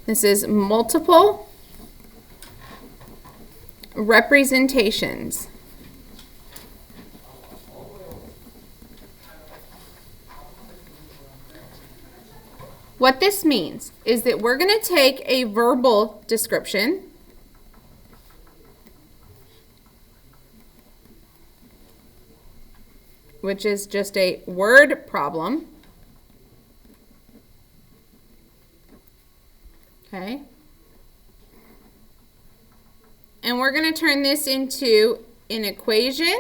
This is multiple representations. What this means is that we're going to take a verbal description which is just a word problem. Okay. And we're going to turn this into an equation.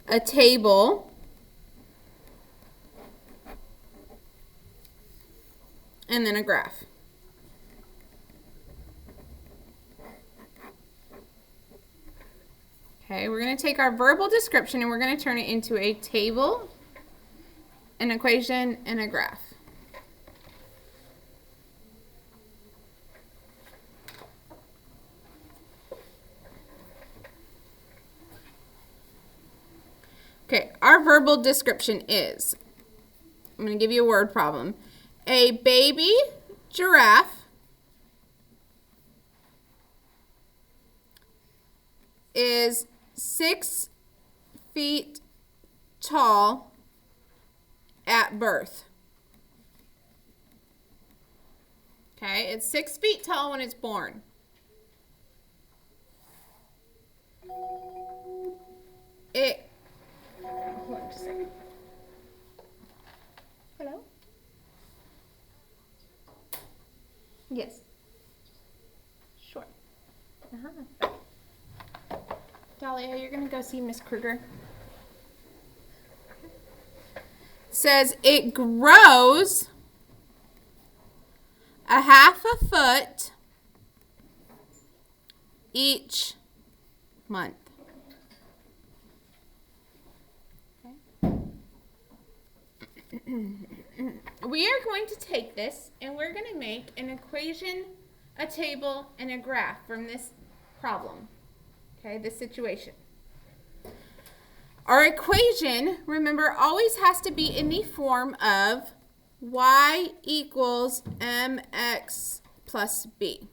A table. And then a graph. Okay, we're going to take our verbal description and we're going to turn it into a table, an equation, and a graph. Okay, our verbal description is, I'm going to give you a word problem. A baby giraffe is 6 feet tall at birth. Okay, it's 6 feet tall when it's born. Hold on just a second. Hello? Yes. Sure. Dahlia, you're going to go see Miss Kruger. It says it grows a half a foot each month. Okay. We are going to take this and we're going to make an equation, a table, and a graph from this problem. Okay, this situation. Our equation, remember, always has to be in the form of y equals mx plus b.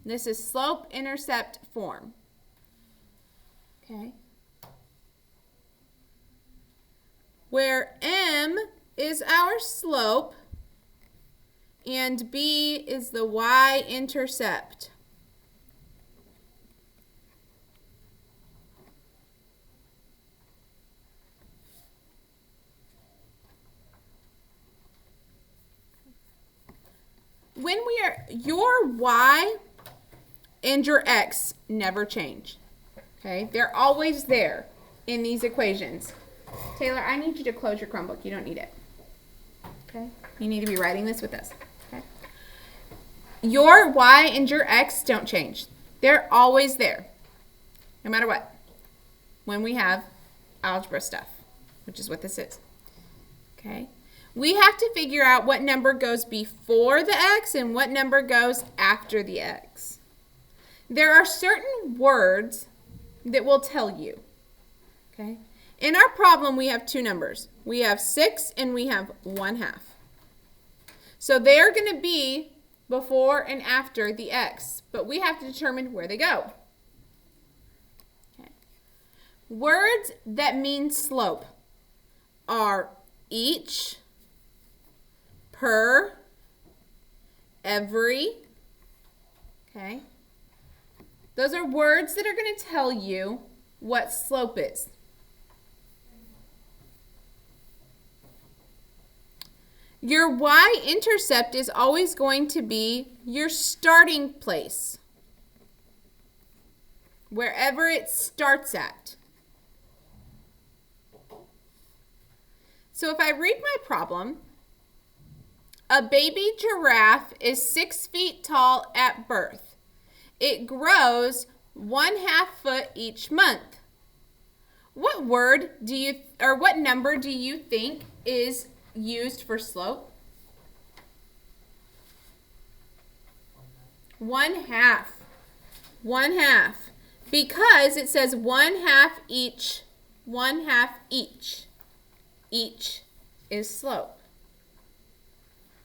This is slope-intercept form. Okay. Where m is our slope and b is the y-intercept. When we are, your y and your x never change. Okay, they're always there in these equations. Taylor, I need you to close your Chromebook. You don't need it. Okay, you need to be writing this with us. Okay, your y and your x don't change. They're always there, no matter what. When we have algebra stuff, which is what this is. Okay. We have to figure out what number goes before the x and what number goes after the x. There are certain words that will tell you. Okay? In our problem, we have two numbers. We have 6 and we have 1/2. So they're going to be before and after the x, but we have to determine where they go. Okay. Words that mean slope are each, per, every. Okay. Those are words that are going to tell you what slope is. Your y-intercept is always going to be your starting place, wherever it starts at. So if I read my problem, a baby giraffe is 6 feet tall at birth. It grows 1/2 foot each month. What word do you, or what number do you think is used for slope? 1/2. 1/2. Because it says 1/2 each. 1/2 each. each is slope.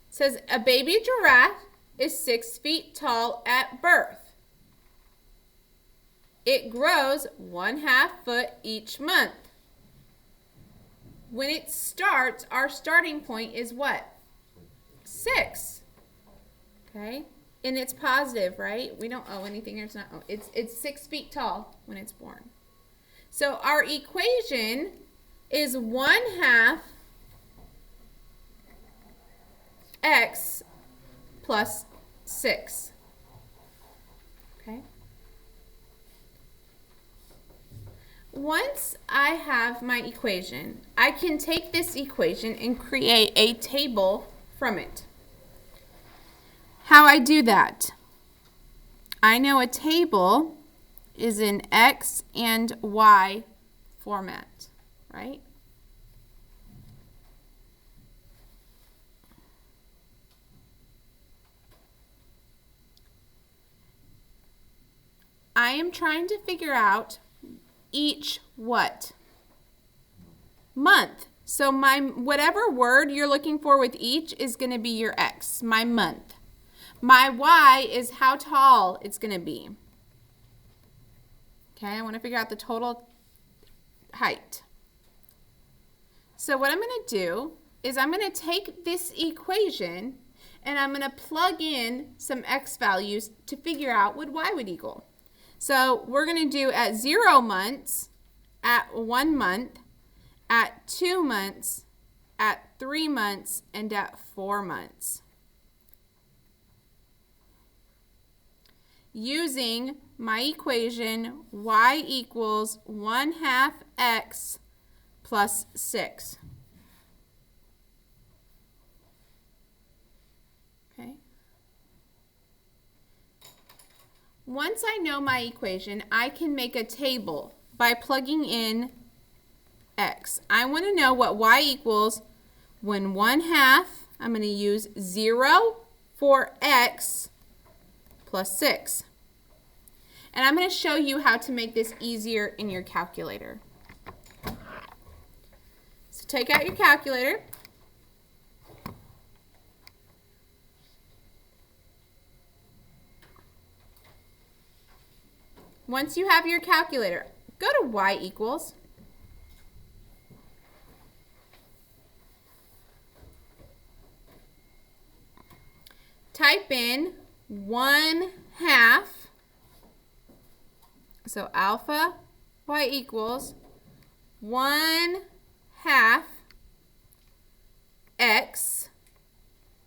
It says a baby giraffe is 6 feet tall at birth. It grows 1/2 foot each month. When it starts, our starting point is what? 6. Okay? And it's positive, right? We don't owe anything. There's not. It's 6 feet tall when it's born. So our equation is 1/2 x plus 6. Okay? Once I have my equation, I can take this equation and create a table from it. How I do that? I know a table is in X and Y format, right? I am trying to figure out each what? Month. So my whatever word you're looking for with each is going to be your X, my month. My Y is how tall it's going to be. Okay, I want to figure out the total height. So what I'm going to do is I'm going to take this equation and I'm going to plug in some X values to figure out what Y would equal. So we're going to do at 0 months, at 1 month, at 2 months, at 3 months, and at 4 months. Using my equation, y equals 1/2 x plus 6. Okay. Once I know my equation, I can make a table by plugging in x. I want to know what y equals when 1/2, I'm going to use 0 for x plus 6. And I'm going to show you how to make this easier in your calculator. So take out your calculator. Once you have your calculator, go to y equals. Type in 1/2. So alpha y equals 1/2 x.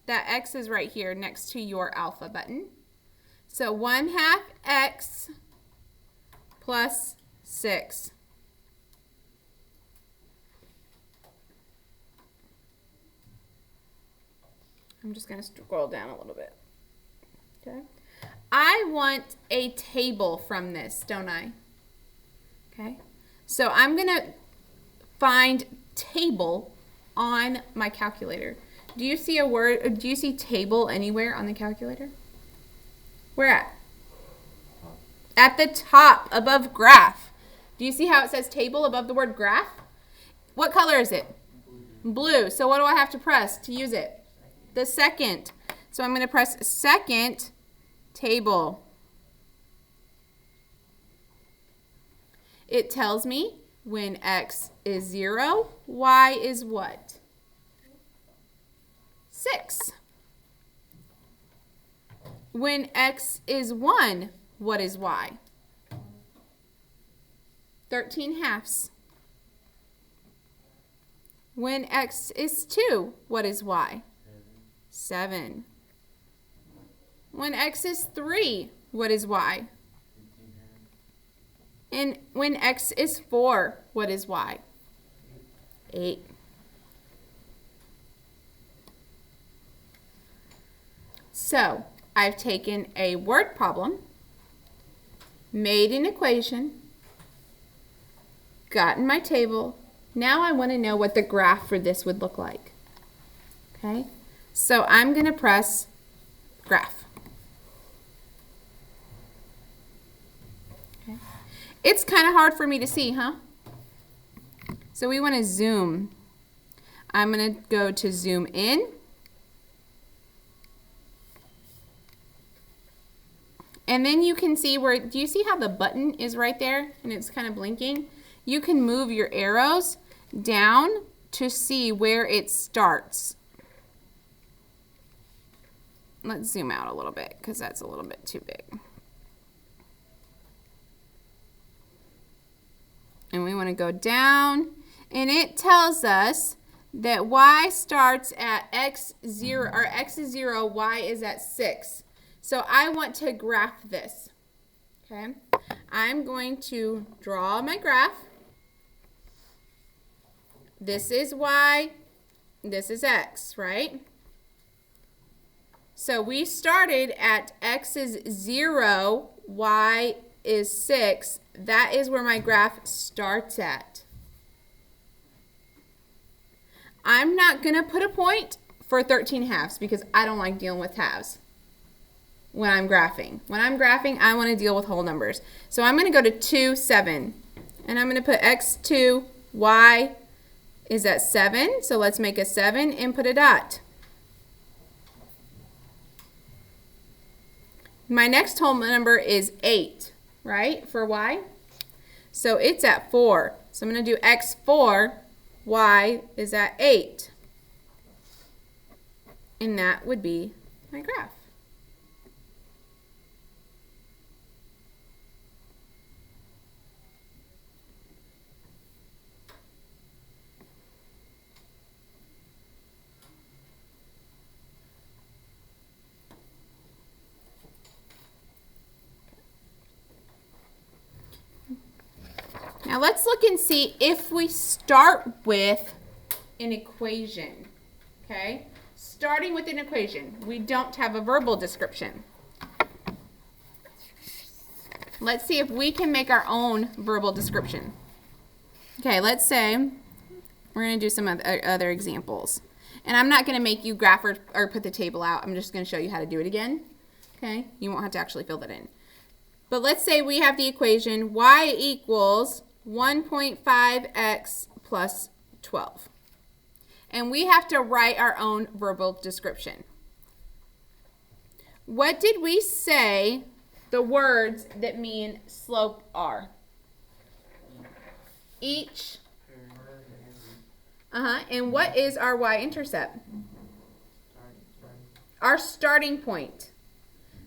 That x is right here next to your alpha button. So 1/2 x plus 6. I'm just going to scroll down a little bit. Okay. I want a table from this, don't I? Okay. So I'm going to find table on my calculator. Do you see a word, do you see table anywhere on the calculator? Where at? At the top, above graph. Do you see how it says table above the word graph? What color is it? Blue. So what do I have to press to use it? The second. So I'm going to press second table. It tells me when x is 0, y is what? 6. When x is 1, what is y? 13/2. When x is 2, what is y? 7. When x is 3, what is y? And when x is 4, what is y? 8. So, I've taken a word problem, made an equation, gotten my table. Now I want to know what the graph for this would look like. Okay? So I'm going to press graph. Okay. It's kind of hard for me to see, huh? So we want to zoom I'm going to go to zoom in. And then you can see where, do you see how the button is right there and it's kind of blinking? You can move your arrows down to see where it starts. Let's zoom out a little bit because that's a little bit too big. And we want to go down, and it tells us that y starts at x0, or x is 0, y is at 6. So I want to graph this. Okay? I'm going to draw my graph. This is y, this is x, right? So we started at x is 0, y is 6. That is where my graph starts at. I'm not going to put a point for 13 halves because I don't like dealing with halves when I'm graphing. When I'm graphing, I want to deal with whole numbers. So I'm going to go to 2, 7. And I'm going to put x2, y is at 7. So let's make a 7 and put a dot. My next whole number is 8, right, for y? So it's at 4. So I'm going to do x4, y is at 8. And that would be my graph. Now let's look and see if we start with an equation, okay? Starting with an equation, we don't have a verbal description. Let's see if we can make our own verbal description. Okay, let's say we're going to do some other examples. And I'm not going to make you graph or put the table out. I'm just going to show you how to do it again. Okay, you won't have to actually fill that in. But let's say we have the equation y equals 1.5x plus 12. And we have to write our own verbal description. What did we say the words that mean slope are? Each. And what is our y-intercept? Our starting point.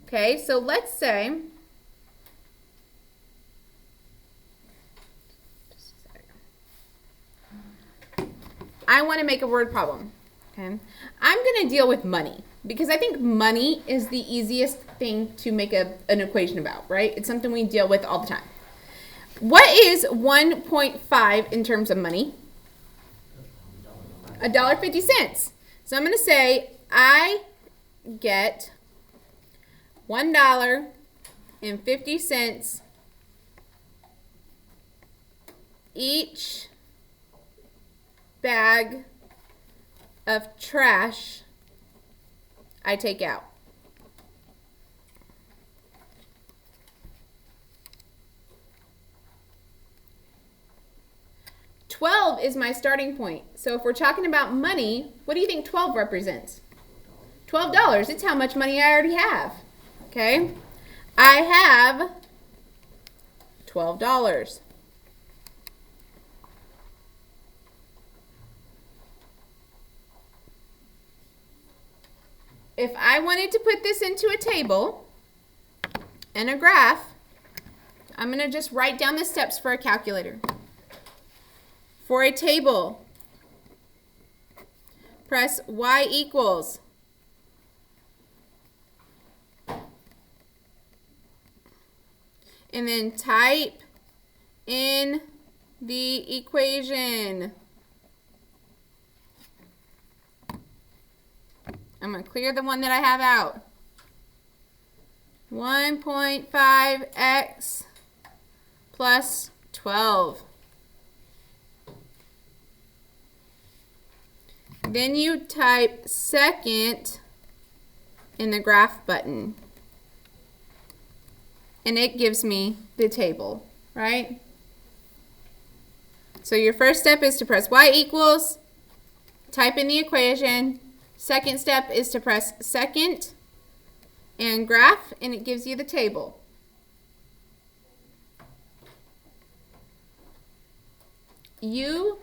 Okay, so let's say I want to make a word problem. Okay, I'm going to deal with money because I think money is the easiest thing to make an equation about, right? It's something we deal with all the time. What is 1.5 in terms of money? $1.50. So I'm going to say I get $1.50 each bag of trash I take out. $12 is my starting point. So if we're talking about money, what do you think 12 represents? $12. It's how much money I already have. Okay? I have $12. If I wanted to put this into a table and a graph, I'm going to just write down the steps for a calculator. For a table, press y equals. And then type in the equation. I'm going to clear the one that I have out. 1.5x plus 12. Then you type second in the graph button. And it gives me the table, right? So your first step is to press y equals, type in the equation. Second step is to press second and graph, and it gives you the table. You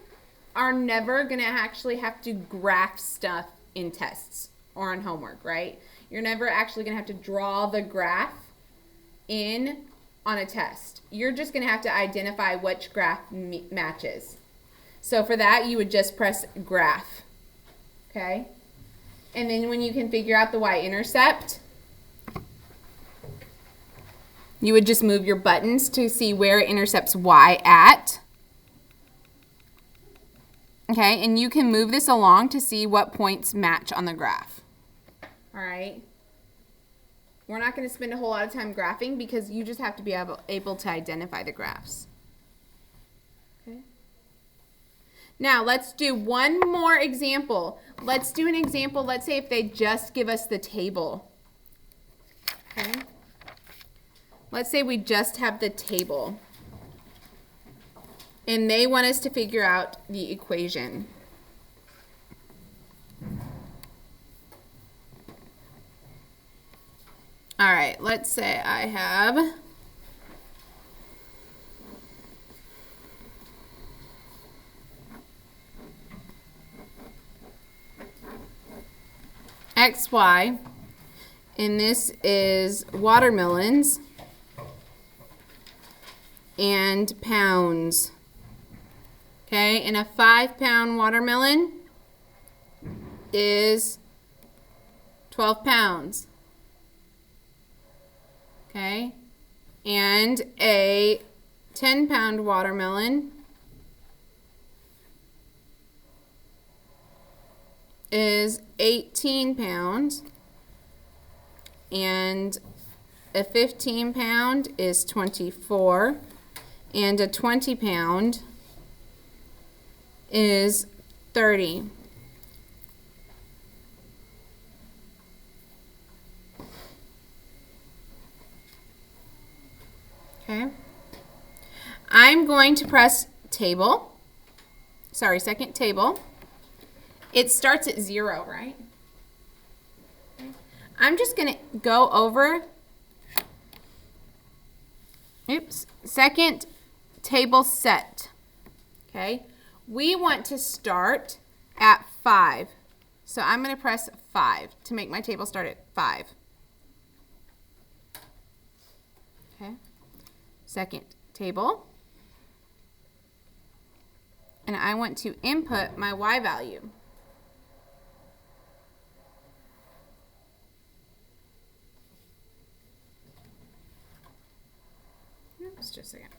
are never going to actually have to graph stuff in tests or on homework, right? You're never actually going to have to draw the graph in on a test. You're just going to have to identify which graph matches. So for that, you would just press graph, okay? And then when you can figure out the y-intercept, you would just move your buttons to see where it intercepts y at. Okay, and you can move this along to see what points match on the graph. All right. We're not going to spend a whole lot of time graphing because you just have to be able to identify the graphs. Okay. Now, let's do one more example. Let's do an example. Let's say if they just give us the table. Okay. Let's say we just have the table. And they want us to figure out the equation. All right, let's say I have XY, and this is watermelons and pounds. Okay, and a 5-pound watermelon is 12 pounds. Okay, and a 10-pound watermelon is 18 pounds, and a 15-pound is 24, and a 20-pound is 30. Okay. I'm going to press table. Sorry, second table. It starts at 0, right? Okay. I'm just going to go over, second table set. Okay. We want to start at 5. So I'm going to press 5 to make my table start at 5. Okay. Second table. And I want to input my y value. Oops, just a second.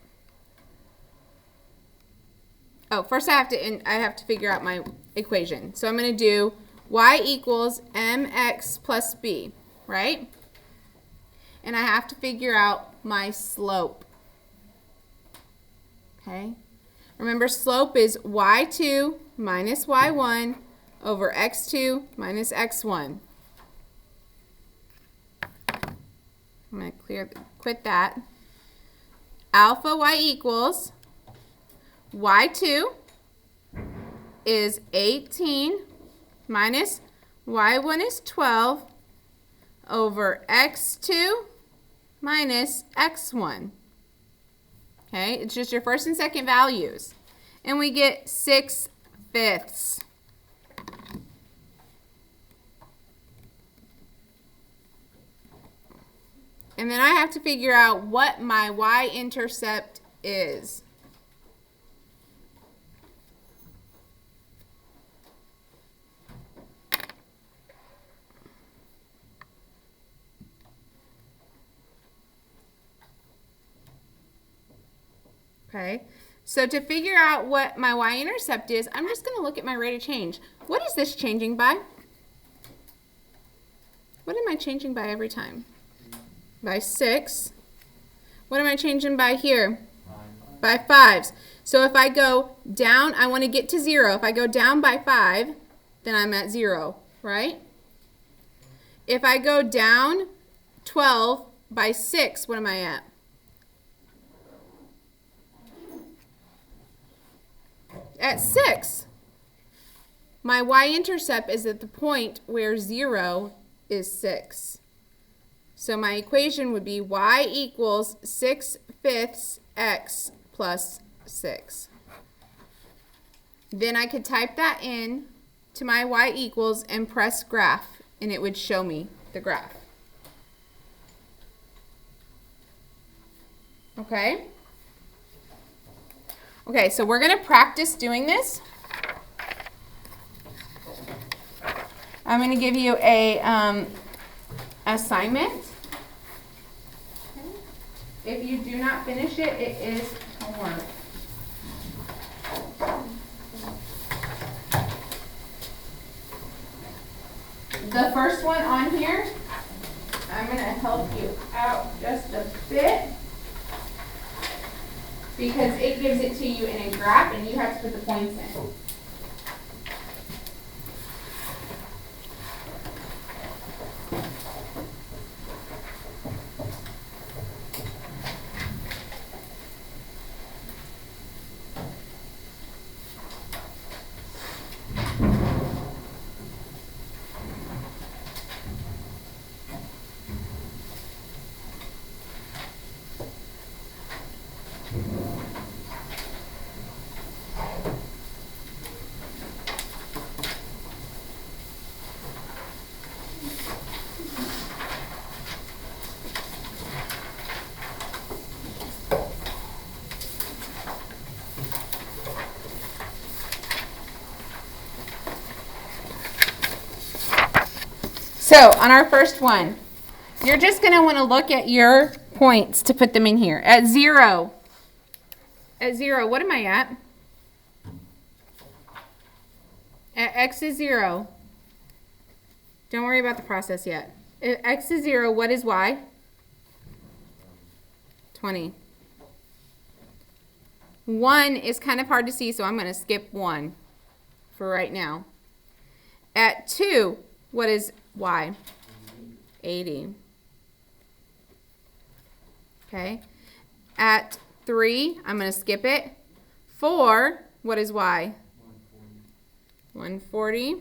Oh, first I have to figure out my equation. So I'm going to do y equals mx plus b, right? And I have to figure out my slope. Okay? Remember, slope is y2 minus y1 over x2 minus x1. I'm going to quit that. Alpha y equals y2 is 18 minus y1 is 12 over x2 minus x1. Okay, it's just your first and second values. And we get 6/5. And then I have to figure out what my y-intercept is. Okay, so to figure out what my y-intercept is, I'm just going to look at my rate of change. What is this changing by? What am I changing by every time? By 6. What am I changing by here? By 5s. So if I go down, I want to get to 0. If I go down by 5, then I'm at 0, right? If I go down 12 by 6, what am I at? At 6. My y-intercept is at the point where 0 is 6. So my equation would be y equals 6/5 x plus 6. Then I could type that in to my y equals and press graph, and it would show me the graph. Okay? Okay, so we're going to practice doing this. I'm going to give you a assignment. If you do not finish it, it is homework. The first one on here, I'm going to help you out just a bit because it gives it to you in a graph and you have to put the points in. So on our first one, you're just going to want to look at your points to put them in here. At 0, what am I at? At x is 0. Don't worry about the process yet. At x is 0, what is y? 20. 1 is kind of hard to see, so I'm going to skip 1 for right now. At 2, what is y? 80. Okay. At 3, I'm going to skip it. 4, what is y? 140.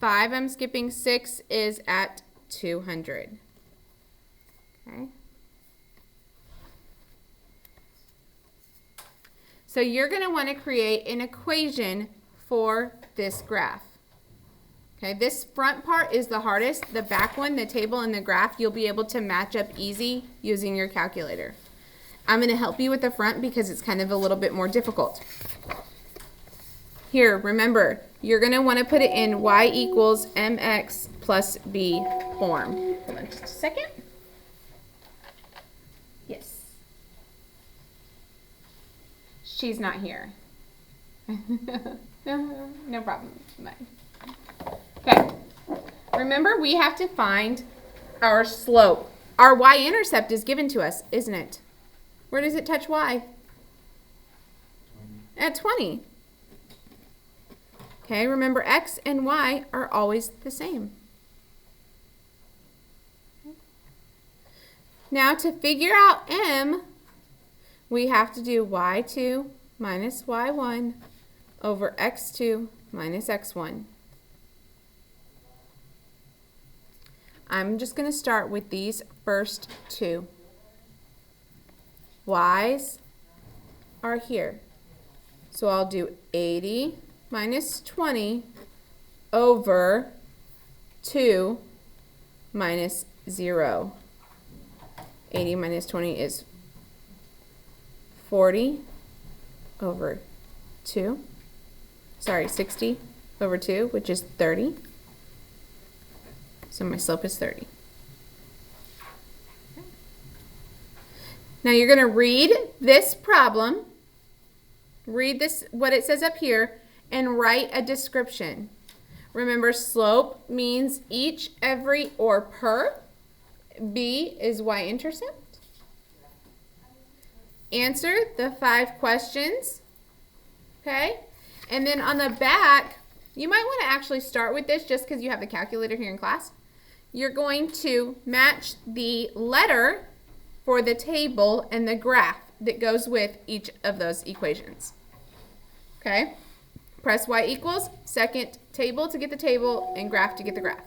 5, I'm skipping. 6 is at 200. Okay. So you're going to want to create an equation for this graph. Okay, this front part is the hardest. The back one, the table and the graph, you'll be able to match up easy using your calculator. I'm going to help you with the front because it's kind of a little bit more difficult. Here, remember, you're going to want to put it in y equals mx plus b form. Hold on just a second. Yes. She's not here. No problem. Bye. Okay, remember we have to find our slope. Our y-intercept is given to us, isn't it? Where does it touch y? At 20. Okay, remember x and y are always the same. Now to figure out m, we have to do y2 minus y1 over x2 minus x1. I'm just going to start with these first two. Y's are here. So I'll do 80 minus 20 over 2 minus 0. 80 minus 20 is 40 over 2. Sorry, 60 over 2, which is 30. So my slope is 30. Now you're going to read this problem, read this, what it says up here, and write a description. Remember, slope means each, every, or per. B is y-intercept. Answer the 5 questions. Okay? And then on the back, you might want to actually start with this just because you have the calculator here in class. You're going to match the letter for the table and the graph that goes with each of those equations. Okay? Press y equals, second table to get the table, and graph to get the graph.